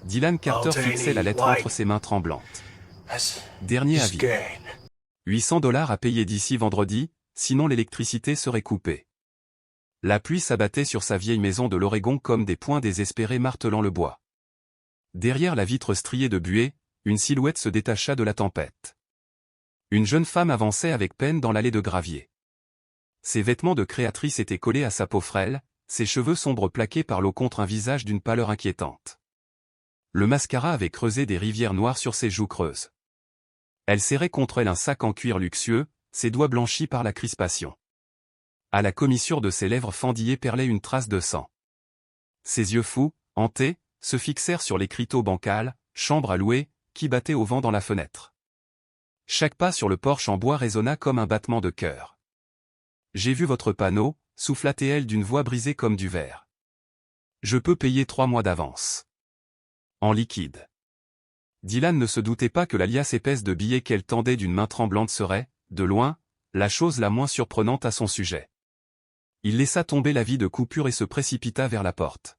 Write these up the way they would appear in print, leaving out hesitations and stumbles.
Dylan Carter fixait la lettre entre ses mains tremblantes. Dernier avis. 800 $ à payer d'ici vendredi, sinon l'électricité serait coupée. La pluie s'abattait sur sa vieille maison de l'Oregon comme des poings désespérés martelant le bois. Derrière la vitre striée de buée, une silhouette se détacha de la tempête. Une jeune femme avançait avec peine dans l'allée de gravier. Ses vêtements de créatrice étaient collés à sa peau frêle, ses cheveux sombres plaqués par l'eau contre un visage d'une pâleur inquiétante. Le mascara avait creusé des rivières noires sur ses joues creuses. Elle serrait contre elle un sac en cuir luxueux, ses doigts blanchis par la crispation. À la commissure de ses lèvres fendillées perlait une trace de sang. Ses yeux fous, hantés, se fixèrent sur l'écriteau bancal, chambre à louer, qui battait au vent dans la fenêtre. Chaque pas sur le porche en bois résonna comme un battement de cœur. « J'ai vu votre panneau », souffla-t-elle d'une voix brisée comme du verre. « Je peux payer 3 mois d'avance. En liquide. » Dylan ne se doutait pas que la liasse épaisse de billets qu'elle tendait d'une main tremblante serait, de loin, la chose la moins surprenante à son sujet. Il laissa tomber l'avis de coupure et se précipita vers la porte.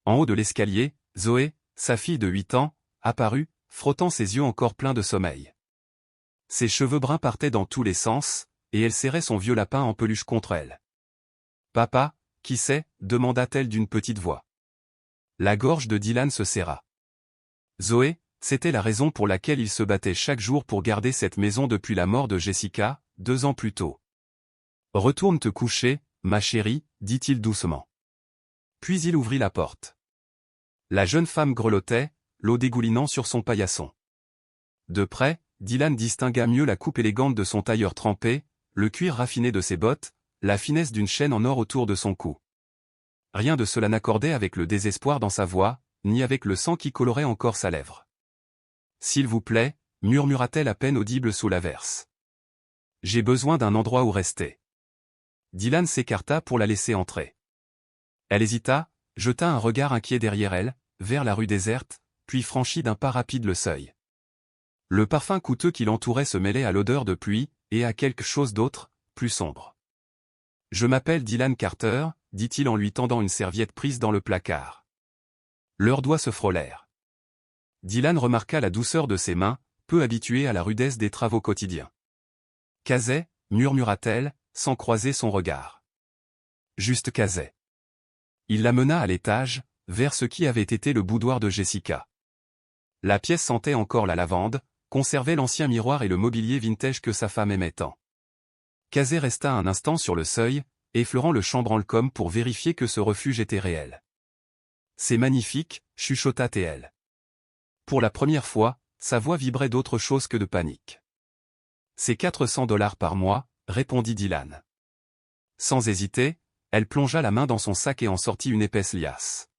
En haut de l'escalier, Zoé, sa fille de 8 ans, apparut, frottant ses yeux encore pleins de sommeil. Ses cheveux bruns partaient dans tous les sens, et elle serrait son vieux lapin en peluche contre elle. « Papa, qui c'est » demanda-t-elle d'une petite voix. La gorge de Dylan se serra. Zoé, c'était la raison pour laquelle il se battait chaque jour pour garder cette maison depuis la mort de Jessica, 2 ans plus tôt. « Retourne te coucher, ma chérie, dit-il doucement. Puis il ouvrit la porte. La jeune femme grelottait, l'eau dégoulinant sur son paillasson. De près, Dylan distingua mieux la coupe élégante de son tailleur trempé, le cuir raffiné de ses bottes, la finesse d'une chaîne en or autour de son cou. Rien de cela n'accordait avec le désespoir dans sa voix, ni avec le sang qui colorait encore sa lèvre. « S'il vous plaît » murmura-t-elle à peine audible sous l'averse. « J'ai besoin d'un endroit où rester. » Dylan s'écarta pour la laisser entrer. Elle hésita, jeta un regard inquiet derrière elle, vers la rue déserte, puis franchit d'un pas rapide le seuil. Le parfum coûteux qui l'entourait se mêlait à l'odeur de pluie, et à quelque chose d'autre, plus sombre. « Je m'appelle Dylan Carter » dit-il en lui tendant une serviette prise dans le placard. Leurs doigts se frôlèrent. Dylan remarqua la douceur de ses mains, peu habituées à la rudesse des travaux quotidiens. « Kazay » murmura-t-elle, sans croiser son regard. « Juste Kazay. » Il la mena à l'étage, vers ce qui avait été le boudoir de Jessica. La pièce sentait encore la lavande, conservait l'ancien miroir et le mobilier vintage que sa femme aimait tant. Kazay resta un instant sur le seuil, effleurant le chambranle comme pour vérifier que ce refuge était réel. « C'est magnifique » chuchota-t-elle. Pour la première fois, sa voix vibrait d'autre chose que de panique. « C'est 400 $ par mois » répondit Dylan. Sans hésiter, elle plongea la main dans son sac et en sortit une épaisse liasse.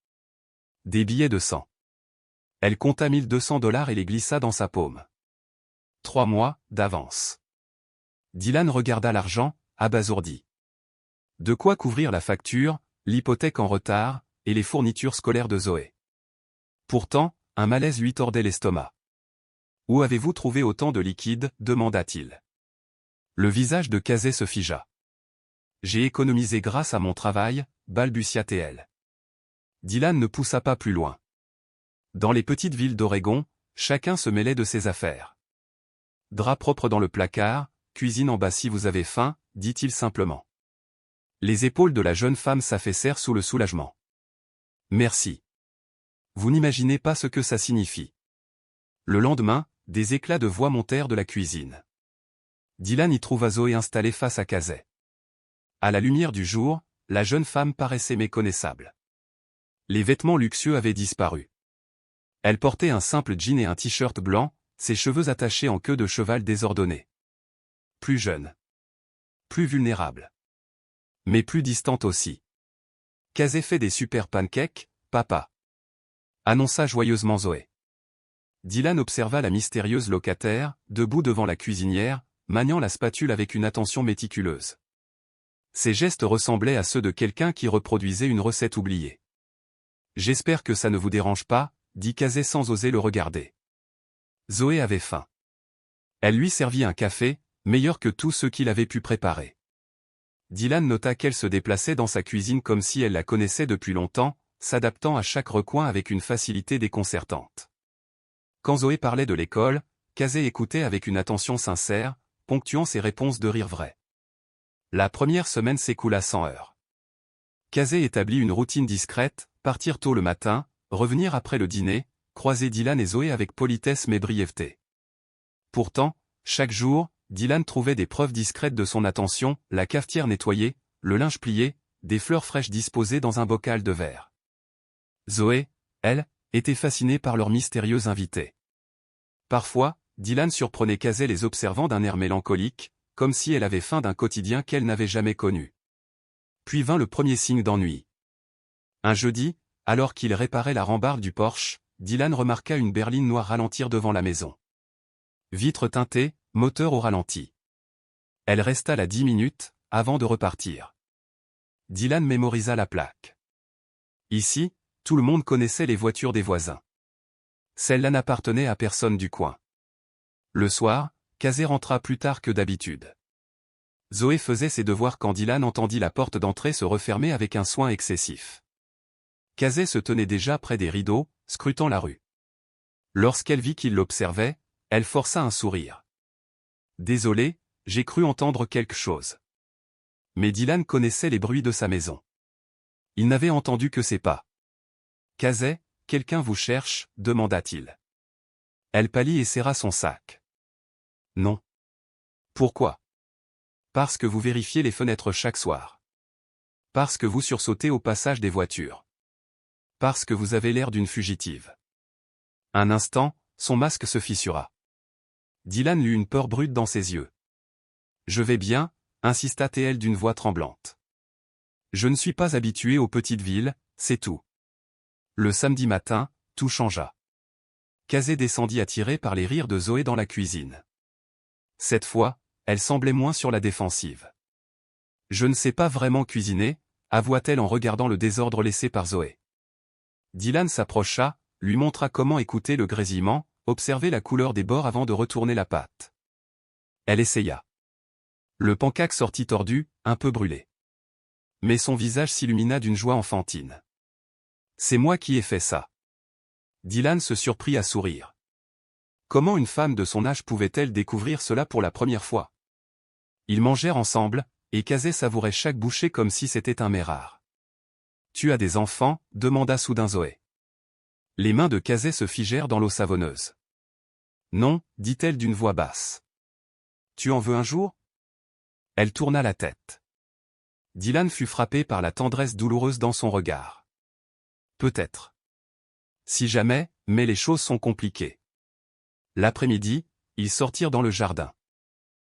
Des billets de 100. Elle compta 1200 $ et les glissa dans sa paume. 3 mois, d'avance. Dylan regarda l'argent, abasourdi. De quoi couvrir la facture, l'hypothèque en retard, et les fournitures scolaires de Zoé. Pourtant, un malaise lui tordait l'estomac. « Où avez-vous trouvé autant de liquide » demanda-t-il. Le visage de Kazay se figea. « J'ai économisé grâce à mon travail » balbutia-t-elle. Dylan ne poussa pas plus loin. Dans les petites villes d'Oregon, chacun se mêlait de ses affaires. « Drap propre dans le placard, cuisine en bas si vous avez faim » dit-il simplement. Les épaules de la jeune femme s'affaissèrent sous le soulagement. « Merci. Vous n'imaginez pas ce que ça signifie. » Le lendemain, des éclats de voix montèrent de la cuisine. Dylan y trouva Zoé installée face à Kazay. À la lumière du jour, la jeune femme paraissait méconnaissable. Les vêtements luxueux avaient disparu. Elle portait un simple jean et un t-shirt blanc, ses cheveux attachés en queue de cheval désordonnée. Plus jeune. Plus vulnérable. Mais plus distante aussi. « Kazay fait des super pancakes, papa » annonça joyeusement Zoé. Dylan observa la mystérieuse locataire, debout devant la cuisinière, maniant la spatule avec une attention méticuleuse. Ses gestes ressemblaient à ceux de quelqu'un qui reproduisait une recette oubliée. « J'espère que ça ne vous dérange pas » dit Kazay sans oser le regarder. Zoé avait faim. Elle lui servit un café, meilleur que tous ceux qu'il avait pu préparer. Dylan nota qu'elle se déplaçait dans sa cuisine comme si elle la connaissait depuis longtemps, s'adaptant à chaque recoin avec une facilité déconcertante. Quand Zoé parlait de l'école, Casey écoutait avec une attention sincère, ponctuant ses réponses de rire vrai. La première semaine s'écoula sans heurts. Casey établit une routine discrète, partir tôt le matin, revenir après le dîner, croiser Dylan et Zoé avec politesse mais brièveté. Pourtant, chaque jour, Dylan trouvait des preuves discrètes de son attention, la cafetière nettoyée, le linge plié, des fleurs fraîches disposées dans un bocal de verre. Zoé, elle, était fascinée par leur mystérieux invité. Parfois, Dylan surprenait Casey les observant d'un air mélancolique, comme si elle avait faim d'un quotidien qu'elle n'avait jamais connu. Puis vint le premier signe d'ennui. Un jeudi, alors qu'il réparait la rambarde du Porsche, Dylan remarqua une berline noire ralentir devant la maison. Vitre teintée, moteur au ralenti. Elle resta là 10 minutes, avant de repartir. Dylan mémorisa la plaque. Ici, tout le monde connaissait les voitures des voisins. Celle-là n'appartenait à personne du coin. Le soir, Casey rentra plus tard que d'habitude. Zoé faisait ses devoirs quand Dylan entendit la porte d'entrée se refermer avec un soin excessif. Casey se tenait déjà près des rideaux, scrutant la rue. Lorsqu'elle vit qu'il l'observait, elle força un sourire. « Désolé, j'ai cru entendre quelque chose. » Mais Dylan connaissait les bruits de sa maison. Il n'avait entendu que ses pas. « Casey, quelqu'un vous cherche ?» demanda-t-il. Elle pâlit et serra son sac. « Non. »« Pourquoi ?»« Parce que vous vérifiez les fenêtres chaque soir. Parce que vous sursautez au passage des voitures. Parce que vous avez l'air d'une fugitive. » Un instant, son masque se fissura. Dylan eut une peur brute dans ses yeux. « Je vais bien », insista-t-elle d'une voix tremblante. « Je ne suis pas habituée aux petites villes, c'est tout. » Le samedi matin, tout changea. Casey descendit attirée par les rires de Zoé dans la cuisine. Cette fois, elle semblait moins sur la défensive. « Je ne sais pas vraiment cuisiner », avoua-t-elle en regardant le désordre laissé par Zoé. Dylan s'approcha, lui montra comment écouter le grésillement, observer la couleur des bords avant de retourner la pâte. Elle essaya. Le pancake sortit tordu, un peu brûlé. Mais son visage s'illumina d'une joie enfantine. « C'est moi qui ai fait ça. » Dylan se surprit à sourire. Comment une femme de son âge pouvait-elle découvrir cela pour la première fois? Ils mangèrent ensemble, et Casey savourait chaque bouchée comme si c'était un mets rare. « Tu as des enfants ?» demanda soudain Zoé. Les mains de Casey se figèrent dans l'eau savonneuse. « Non » dit-elle d'une voix basse. « Tu en veux un jour ?» Elle tourna la tête. Dylan fut frappé par la tendresse douloureuse dans son regard. « Peut-être. Si jamais, mais les choses sont compliquées. » L'après-midi, ils sortirent dans le jardin.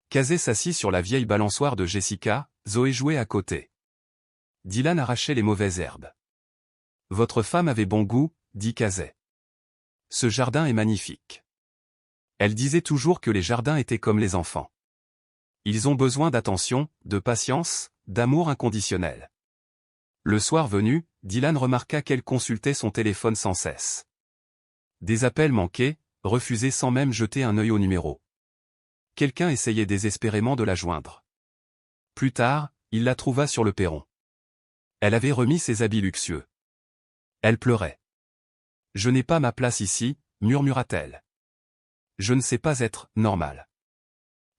Casey s'assit sur la vieille balançoire de Jessica, Zoé jouait à côté. Dylan arrachait les mauvaises herbes. « Votre femme avait bon goût » dit Casey. « Ce jardin est magnifique. » Elle disait toujours que les jardins étaient comme les enfants. Ils ont besoin d'attention, de patience, d'amour inconditionnel. Le soir venu, Dylan remarqua qu'elle consultait son téléphone sans cesse. Des appels manqués, refusés sans même jeter un œil au numéro. Quelqu'un essayait désespérément de la joindre. Plus tard, il la trouva sur le perron. Elle avait remis ses habits luxueux. Elle pleurait. « Je n'ai pas ma place ici », murmura-t-elle. « Je ne sais pas être normale. »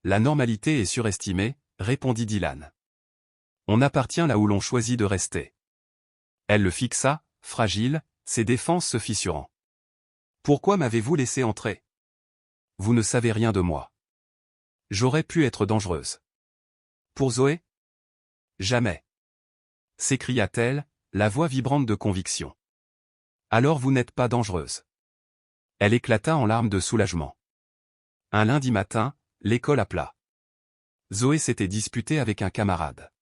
La normalité est surestimée, répondit Dylan. On appartient là où l'on choisit de rester. Elle le fixa, fragile, ses défenses se fissurant. Pourquoi m'avez-vous laissé entrer? Vous ne savez rien de moi. J'aurais pu être dangereuse. Pour Zoé? Jamais. S'écria-t-elle, la voix vibrante de conviction. Alors vous n'êtes pas dangereuse. Elle éclata en larmes de soulagement. Un lundi matin, l'école appela. Zoé s'était disputée avec un camarade.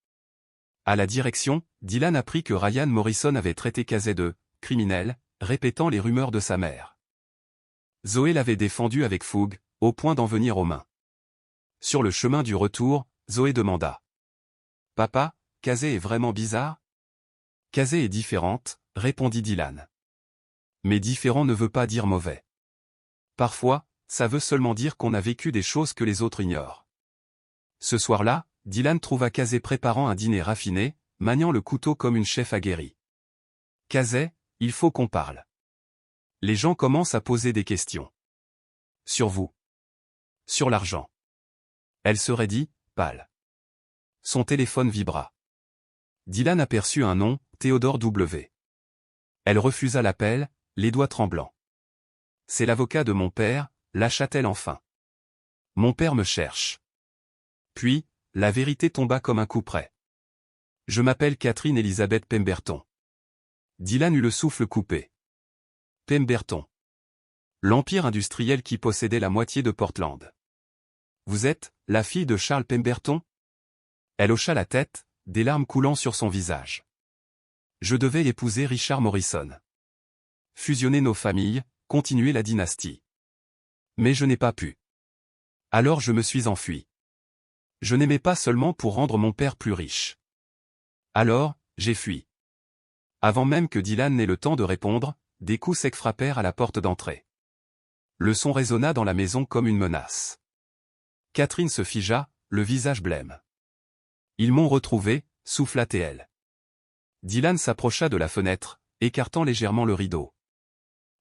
À la direction, Dylan apprit que Ryan Morrison avait traité Casey de « criminel », répétant les rumeurs de sa mère. Zoé l'avait défendu avec fougue, au point d'en venir aux mains. Sur le chemin du retour, Zoé demanda. « Papa, Casey est vraiment bizarre ?» « Casey est différente », répondit Dylan. Mais différent ne veut pas dire mauvais. Parfois, ça veut seulement dire qu'on a vécu des choses que les autres ignorent. Ce soir-là, Dylan trouva Casey préparant un dîner raffiné, maniant le couteau comme une chef aguerrie. Kazay, il faut qu'on parle. Les gens commencent à poser des questions. Sur vous. Sur l'argent. Elle se raidit, pâle. Son téléphone vibra. Dylan aperçut un nom, Théodore W. Elle refusa l'appel, les doigts tremblants. C'est l'avocat de mon père, lâcha-t-elle enfin. Mon père me cherche. Puis, la vérité tomba comme un coup près. Je m'appelle Catherine Elizabeth Pemberton. Dylan eut le souffle coupé. Pemberton. L'empire industriel qui possédait la moitié de Portland. Vous êtes, la fille de Charles Pemberton? Elle hocha la tête, des larmes coulant sur son visage. Je devais épouser Richard Morrison. Fusionner nos familles, continuer la dynastie. Mais je n'ai pas pu. Alors je me suis enfui. Je n'aimais pas seulement pour rendre mon père plus riche. Alors, j'ai fui. Avant même que Dylan n'ait le temps de répondre, des coups secs frappèrent à la porte d'entrée. Le son résonna dans la maison comme une menace. Catherine se figea, le visage blême. Ils m'ont retrouvé, souffla-t-elle. Dylan s'approcha de la fenêtre, écartant légèrement le rideau.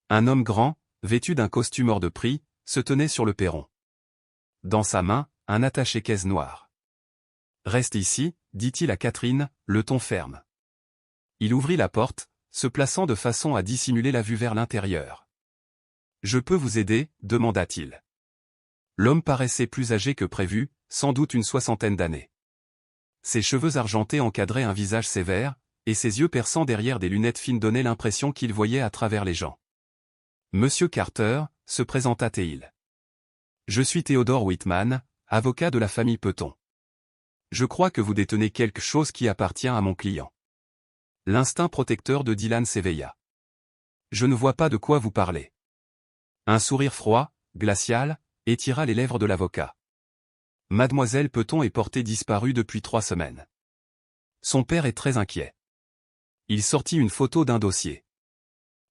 Un homme grand, vêtu d'un costume hors de prix, se tenait sur le perron. Dans sa main, un attaché-caisse noir. Reste ici, dit-il à Catherine, le ton ferme. Il ouvrit la porte, se plaçant de façon à dissimuler la vue vers l'intérieur. Je peux vous aider, demanda-t-il. L'homme paraissait plus âgé que prévu, sans doute une 60aine d'années. Ses cheveux argentés encadraient un visage sévère, et ses yeux perçants derrière des lunettes fines donnaient l'impression qu'il voyait à travers les gens. Monsieur Carter, se présenta-t-il. Je suis Theodore Whitman, avocat de la famille Peton. Je crois que vous détenez quelque chose qui appartient à mon client. L'instinct protecteur de Dylan s'éveilla. Je ne vois pas de quoi vous parlez. Un sourire froid, glacial, étira les lèvres de l'avocat. Mademoiselle Peton est portée disparue depuis 3 semaines. Son père est très inquiet. Il sortit une photo d'un dossier.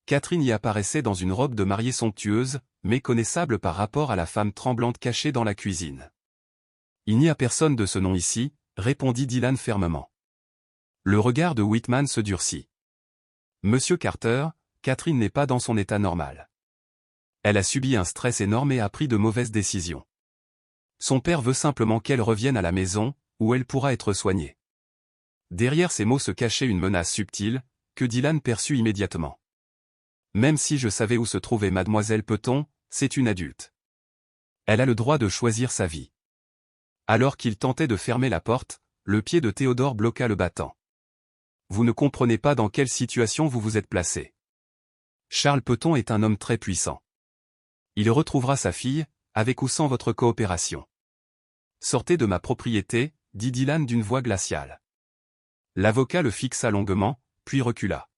Catherine y apparaissait dans une robe de mariée somptueuse, méconnaissable par rapport à la femme tremblante cachée dans la cuisine. Il n'y a personne de ce nom ici, répondit Dylan fermement. Le regard de Whitman se durcit. Monsieur Carter, Catherine n'est pas dans son état normal. Elle a subi un stress énorme et a pris de mauvaises décisions. Son père veut simplement qu'elle revienne à la maison, où elle pourra être soignée. Derrière ces mots se cachait une menace subtile, que Dylan perçut immédiatement. Même si je savais où se trouvait mademoiselle Peton, c'est une adulte. Elle a le droit de choisir sa vie. Alors qu'il tentait de fermer la porte, le pied de Théodore bloqua le battant. Vous ne comprenez pas dans quelle situation vous vous êtes placé. Charles Peton est un homme très puissant. Il retrouvera sa fille, avec ou sans votre coopération. Sortez de ma propriété, dit Dylan d'une voix glaciale. L'avocat le fixa longuement, puis recula.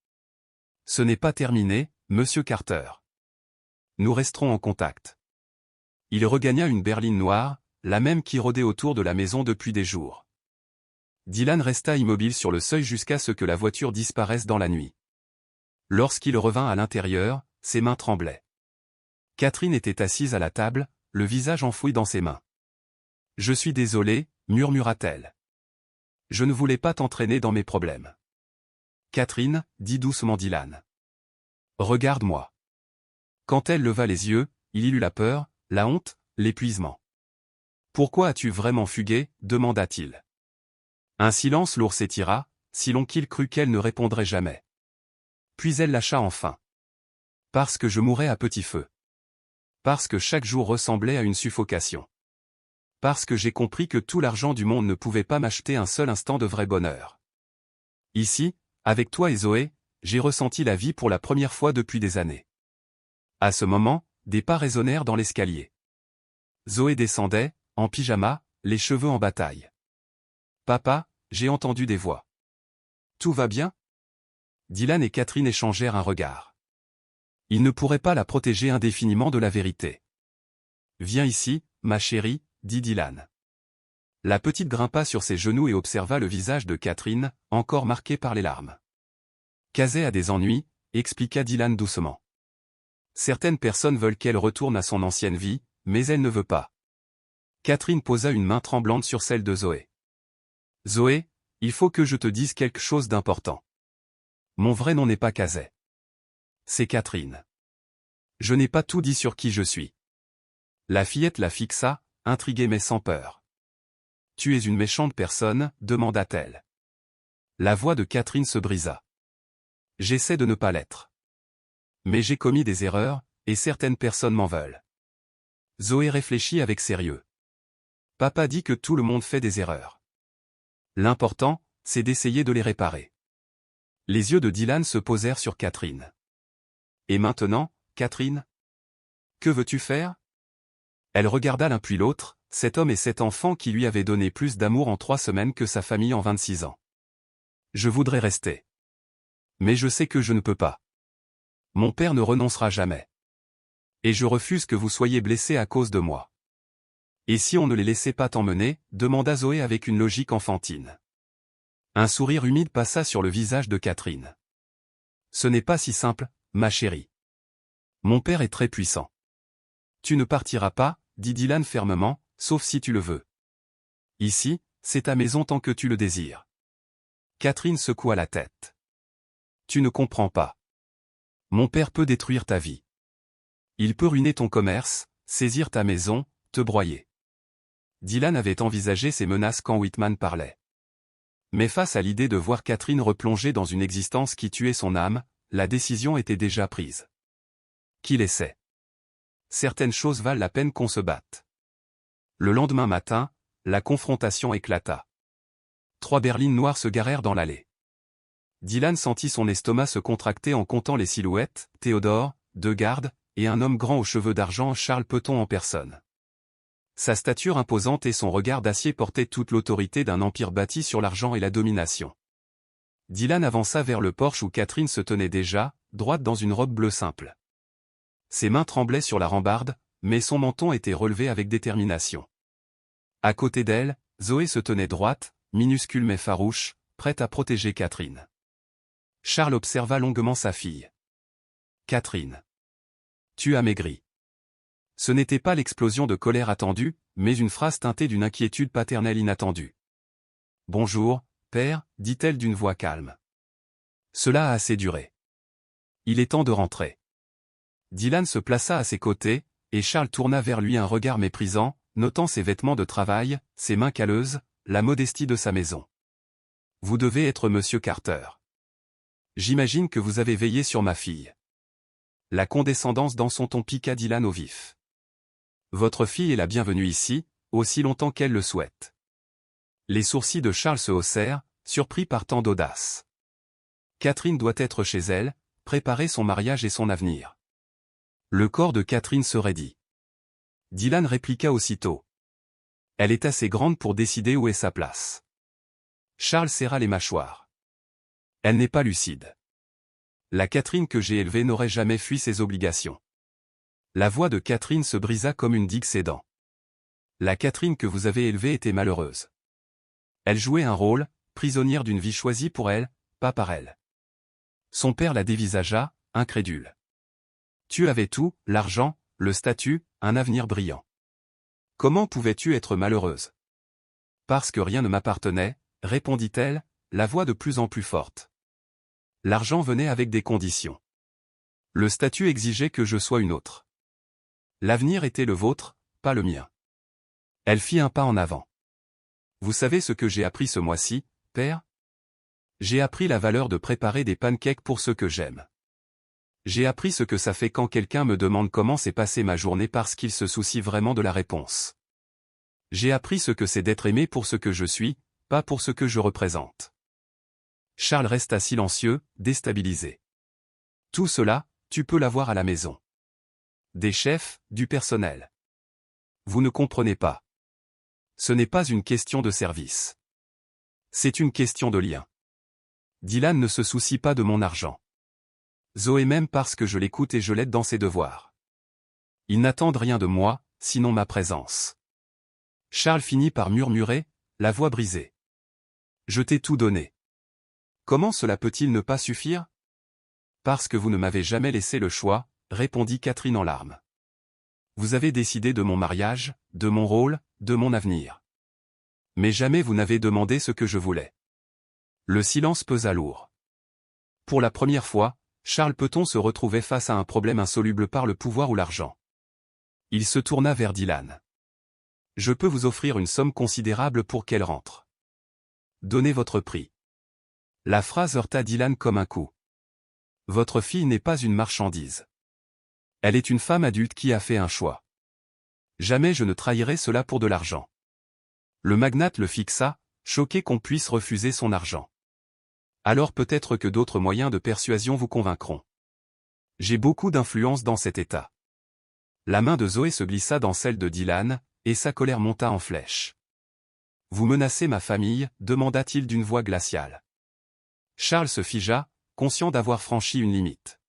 Ce n'est pas terminé, monsieur Carter. Nous resterons en contact. Il regagna une berline noire, la même qui rôdait autour de la maison depuis des jours. Dylan resta immobile sur le seuil jusqu'à ce que la voiture disparaisse dans la nuit. Lorsqu'il revint à l'intérieur, ses mains tremblaient. Catherine était assise à la table, le visage enfoui dans ses mains. « Je suis désolée, murmura-t-elle. Je ne voulais pas t'entraîner dans mes problèmes. » Catherine, dit doucement Dylan. « Regarde-moi. » Quand elle leva les yeux, il y eut la peur, la honte, l'épuisement. « Pourquoi as-tu vraiment fugué ?» demanda-t-il. Un silence lourd s'étira, si long qu'il crut qu'elle ne répondrait jamais. Puis elle lâcha enfin. « Parce que je mourais à petit feu. Parce que chaque jour ressemblait à une suffocation. Parce que j'ai compris que tout l'argent du monde ne pouvait pas m'acheter un seul instant de vrai bonheur. Ici, avec toi et Zoé, j'ai ressenti la vie pour la première fois depuis des années. » À ce moment, des pas résonnèrent dans l'escalier. Zoé descendait, en pyjama, les cheveux en bataille. « Papa, j'ai entendu des voix. Tout va bien ?» Dylan et Catherine échangèrent un regard. Ils ne pourraient pas la protéger indéfiniment de la vérité. « Viens ici, ma chérie, » dit Dylan. La petite grimpa sur ses genoux et observa le visage de Catherine, encore marqué par les larmes. « Kazay a des ennuis, » expliqua Dylan doucement. « Certaines personnes veulent qu'elle retourne à son ancienne vie, mais elle ne veut pas. » Catherine posa une main tremblante sur celle de Zoé. « Zoé, il faut que je te dise quelque chose d'important. Mon vrai nom n'est pas Kazay. C'est Catherine. Je n'ai pas tout dit sur qui je suis. La fillette la fixa, intriguée mais sans peur. Tu es une méchante personne, demanda-t-elle. La voix de Catherine se brisa. J'essaie de ne pas l'être. Mais j'ai commis des erreurs, et certaines personnes m'en veulent. Zoé réfléchit avec sérieux. Papa dit que tout le monde fait des erreurs. L'important, c'est d'essayer de les réparer. Les yeux de Dylan se posèrent sur Catherine. Et maintenant, Catherine? Que veux-tu faire? Elle regarda l'un puis l'autre, cet homme et cet enfant qui lui avaient donné plus d'amour en 3 semaines que sa famille en 26 ans. Je voudrais rester. Mais je sais que je ne peux pas. Mon père ne renoncera jamais. Et je refuse que vous soyez blessés à cause de moi. Et si on ne les laissait pas t'emmener, demanda Zoé avec une logique enfantine. Un sourire humide passa sur le visage de Catherine. Ce n'est pas si simple, ma chérie. Mon père est très puissant. Tu ne partiras pas, dit Dylan fermement, sauf si tu le veux. Ici, c'est ta maison tant que tu le désires. Catherine secoua la tête. Tu ne comprends pas. Mon père peut détruire ta vie. Il peut ruiner ton commerce, saisir ta maison, te broyer. Dylan avait envisagé ces menaces quand Whitman parlait. Mais face à l'idée de voir Catherine replonger dans une existence qui tuait son âme, la décision était déjà prise. Qui les sait? Certaines choses valent la peine qu'on se batte. Le lendemain matin, la confrontation éclata. 3 berlines noires se garèrent dans l'allée. Dylan sentit son estomac se contracter en comptant les silhouettes, Théodore, 2 gardes, et un homme grand aux cheveux d'argent, Charles Peton en personne. Sa stature imposante et son regard d'acier portaient toute l'autorité d'un empire bâti sur l'argent et la domination. Dylan avança vers le porche où Catherine se tenait déjà, droite dans une robe bleue simple. Ses mains tremblaient sur la rambarde, mais son menton était relevé avec détermination. À côté d'elle, Zoé se tenait droite, minuscule mais farouche, prête à protéger Catherine. Charles observa longuement sa fille. Catherine. Tu as maigri. Ce n'était pas l'explosion de colère attendue, mais une phrase teintée d'une inquiétude paternelle inattendue. Bonjour, père, dit-elle d'une voix calme. Cela a assez duré. Il est temps de rentrer. Dylan se plaça à ses côtés, et Charles tourna vers lui un regard méprisant, notant ses vêtements de travail, ses mains calleuses, la modestie de sa maison. Vous devez être Monsieur Carter. J'imagine que vous avez veillé sur ma fille. La condescendance dans son ton piqua Dylan au vif. Votre fille est la bienvenue ici, aussi longtemps qu'elle le souhaite. Les sourcils de Charles se haussèrent, surpris par tant d'audace. Catherine doit être chez elle, préparer son mariage et son avenir. Le corps de Catherine se raidit. Dylan répliqua aussitôt. Elle est assez grande pour décider où est sa place. Charles serra les mâchoires. Elle n'est pas lucide. La Catherine que j'ai élevée n'aurait jamais fui ses obligations. La voix de Catherine se brisa comme une digue cédant. La Catherine que vous avez élevée était malheureuse. Elle jouait un rôle, prisonnière d'une vie choisie pour elle, pas par elle. Son père la dévisagea, incrédule. Tu avais tout, l'argent, le statut, un avenir brillant. Comment pouvais-tu être malheureuse? Parce que rien ne m'appartenait, répondit-elle, la voix de plus en plus forte. L'argent venait avec des conditions. Le statut exigeait que je sois une autre. L'avenir était le vôtre, pas le mien. Elle fit un pas en avant. Vous savez ce que j'ai appris ce mois-ci, père? J'ai appris la valeur de préparer des pancakes pour ceux que j'aime. J'ai appris ce que ça fait quand quelqu'un me demande comment s'est passée ma journée parce qu'il se soucie vraiment de la réponse. J'ai appris ce que c'est d'être aimé pour ce que je suis, pas pour ce que je représente. Charles resta silencieux, déstabilisé. Tout cela, tu peux l'avoir à la maison. Des chefs, du personnel. Vous ne comprenez pas. Ce n'est pas une question de service. C'est une question de lien. Dylan ne se soucie pas de mon argent. Zoé m'aime parce que je l'écoute et je l'aide dans ses devoirs. Ils n'attendent rien de moi, sinon ma présence. Charles finit par murmurer, la voix brisée. Je t'ai tout donné. Comment cela peut-il ne pas suffire? Parce que vous ne m'avez jamais laissé le choix, répondit Catherine en larmes. Vous avez décidé de mon mariage, de mon rôle, de mon avenir. Mais jamais vous n'avez demandé ce que je voulais. Le silence pesa lourd. Pour la première fois, Charles Peton se retrouvait face à un problème insoluble par le pouvoir ou l'argent. Il se tourna vers Dylan. « Je peux vous offrir une somme considérable pour qu'elle rentre. Donnez votre prix. » La phrase heurta Dylan comme un coup. « Votre fille n'est pas une marchandise. Elle est une femme adulte qui a fait un choix. Jamais je ne trahirai cela pour de l'argent. » Le magnate le fixa, choqué qu'on puisse refuser son argent. « Alors peut-être que d'autres moyens de persuasion vous convaincront. J'ai beaucoup d'influence dans cet état. » La main de Zoé se glissa dans celle de Dylan, et sa colère monta en flèche. « Vous menacez ma famille ?» demanda-t-il d'une voix glaciale. Charles se figea, conscient d'avoir franchi une limite.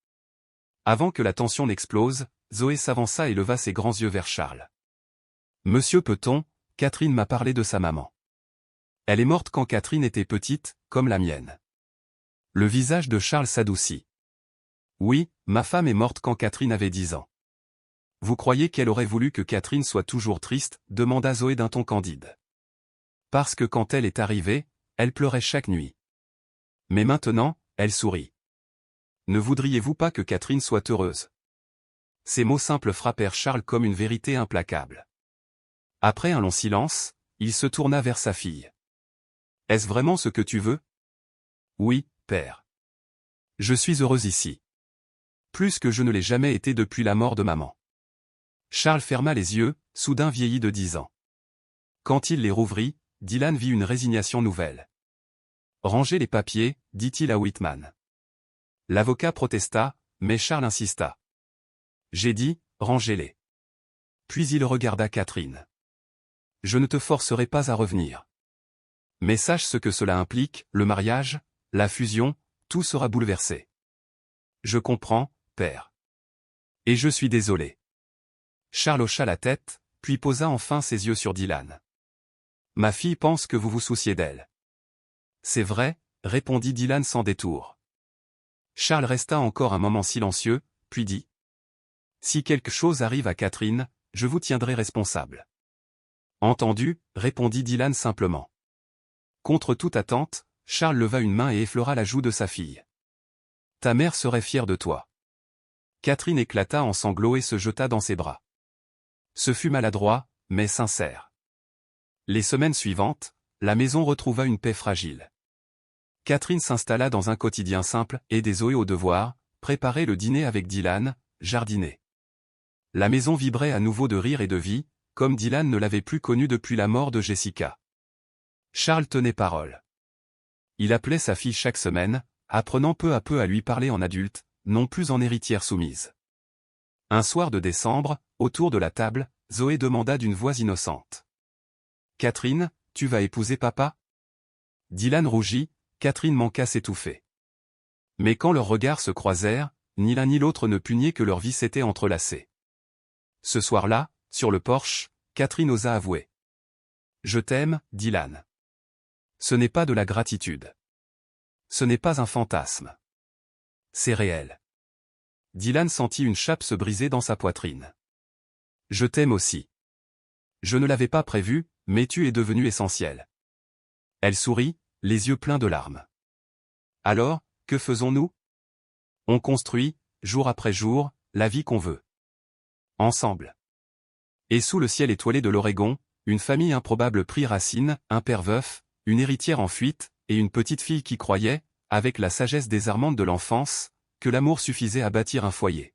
Avant que la tension n'explose, Zoé s'avança et leva ses grands yeux vers Charles. « Monsieur Peton, Catherine m'a parlé de sa maman. Elle est morte quand Catherine était petite, comme la mienne. » Le visage de Charles s'adoucit. « Oui, ma femme est morte quand Catherine avait 10 ans. » « Vous croyez qu'elle aurait voulu que Catherine soit toujours triste ?» demanda Zoé d'un ton candide. « Parce que quand elle est arrivée, elle pleurait chaque nuit. Mais maintenant, elle sourit. Ne voudriez-vous pas que Catherine soit heureuse ?» Ces mots simples frappèrent Charles comme une vérité implacable. Après un long silence, il se tourna vers sa fille. « Est-ce vraiment ce que tu veux ? » « Oui, père. Je suis heureuse ici. Plus que je ne l'ai jamais été depuis la mort de maman. » Charles ferma les yeux, soudain vieilli de 10 ans. Quand il les rouvrit, Dylan vit une résignation nouvelle. « Rangez les papiers, dit-il à Whitman. L'avocat protesta, mais Charles insista. « J'ai dit, rangez-les. » Puis il regarda Catherine. « Je ne te forcerai pas à revenir. Mais sache ce que cela implique, le mariage, la fusion, tout sera bouleversé. »« Je comprends, père. Et je suis désolé. » Charles hocha la tête, puis posa enfin ses yeux sur Dylan. « Ma fille pense que vous vous souciez d'elle. »« C'est vrai, » répondit Dylan sans détour. Charles resta encore un moment silencieux, puis dit. « Si quelque chose arrive à Catherine, je vous tiendrai responsable. »« Entendu, » répondit Dylan simplement. Contre toute attente, Charles leva une main et effleura la joue de sa fille. « Ta mère serait fière de toi. » Catherine éclata en sanglots et se jeta dans ses bras. Ce fut maladroit, mais sincère. Les semaines suivantes, la maison retrouva une paix fragile. Catherine s'installa dans un quotidien simple, aider Zoé au devoir, préparer le dîner avec Dylan, jardiner. La maison vibrait à nouveau de rire et de vie, comme Dylan ne l'avait plus connu depuis la mort de Jessica. Charles tenait parole. Il appelait sa fille chaque semaine, apprenant peu à peu à lui parler en adulte, non plus en héritière soumise. Un soir de décembre, autour de la table, Zoé demanda d'une voix innocente. « Catherine, tu vas épouser papa ?» Dylan rougit, Catherine manqua s'étouffer. Mais quand leurs regards se croisèrent, ni l'un ni l'autre ne put nier que leur vie s'était entrelacée. Ce soir-là, sur le porche, Catherine osa avouer. « Je t'aime, Dylan. Ce n'est pas de la gratitude. Ce n'est pas un fantasme. C'est réel. » Dylan sentit une chape se briser dans sa poitrine. « Je t'aime aussi. Je ne l'avais pas prévu, mais tu es devenu essentiel. » Elle sourit, les yeux pleins de larmes. « Alors, que faisons-nous ? » On construit, jour après jour, la vie qu'on veut. Ensemble. Et sous le ciel étoilé de l'Oregon, une famille improbable prit racine, un père veuf, une héritière en fuite, et une petite fille qui croyait, avec la sagesse désarmante de l'enfance, que l'amour suffisait à bâtir un foyer.